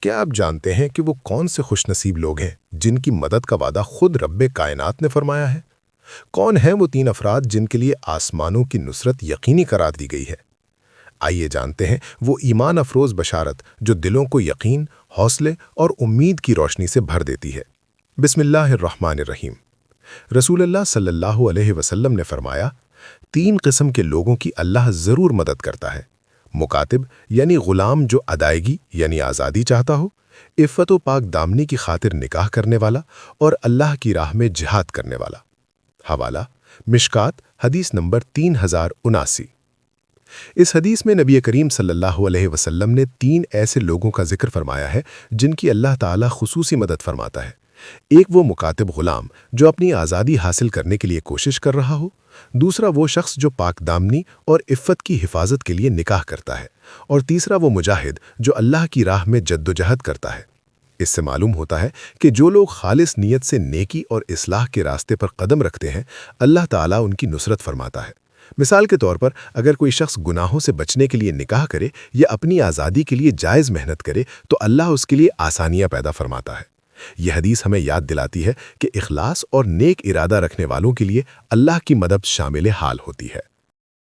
کیا آپ جانتے ہیں کہ وہ کون سے خوش نصیب لوگ ہیں جن کی مدد کا وعدہ خود رب کائنات نے فرمایا ہے؟ کون ہیں وہ 3 افراد جن کے لیے آسمانوں کی نصرت یقینی قرار دی گئی ہے؟ آئیے جانتے ہیں وہ ایمان افروز بشارت جو دلوں کو یقین، حوصلے اور امید کی روشنی سے بھر دیتی ہے۔ بسم اللہ الرحمن الرحیم۔ رسول اللہ صلی اللہ علیہ وسلم نے فرمایا، 3 قسم کے لوگوں کی اللہ ضرور مدد کرتا ہے: مکاتب یعنی غلام جو ادائیگی یعنی آزادی چاہتا ہو، عفت و پاک دامنی کی خاطر نکاح کرنے والا، اور اللہ کی راہ میں جہاد کرنے والا۔ حوالہ مشکات حدیث نمبر 3079۔ اس حدیث میں نبی کریم صلی اللہ علیہ وسلم نے 3 ایسے لوگوں کا ذکر فرمایا ہے جن کی اللہ تعالیٰ خصوصی مدد فرماتا ہے۔ ایک وہ مکاتب غلام جو اپنی آزادی حاصل کرنے کے لیے کوشش کر رہا ہو، دوسرا وہ شخص جو پاک دامنی اور عفت کی حفاظت کے لیے نکاح کرتا ہے، اور تیسرا وہ مجاہد جو اللہ کی راہ میں جد و جہد کرتا ہے۔ اس سے معلوم ہوتا ہے کہ جو لوگ خالص نیت سے نیکی اور اصلاح کے راستے پر قدم رکھتے ہیں، اللہ تعالیٰ ان کی نصرت فرماتا ہے۔ مثال کے طور پر اگر کوئی شخص گناہوں سے بچنے کے لیے نکاح کرے یا اپنی آزادی کے لیے جائز محنت کرے تو اللہ اس کے لیے آسانیاں پیدا فرماتا ہے۔ یہ حدیث ہمیں یاد دلاتی ہے کہ اخلاص اور نیک ارادہ رکھنے والوں کے لیے اللہ کی مدد شامل حال ہوتی ہے۔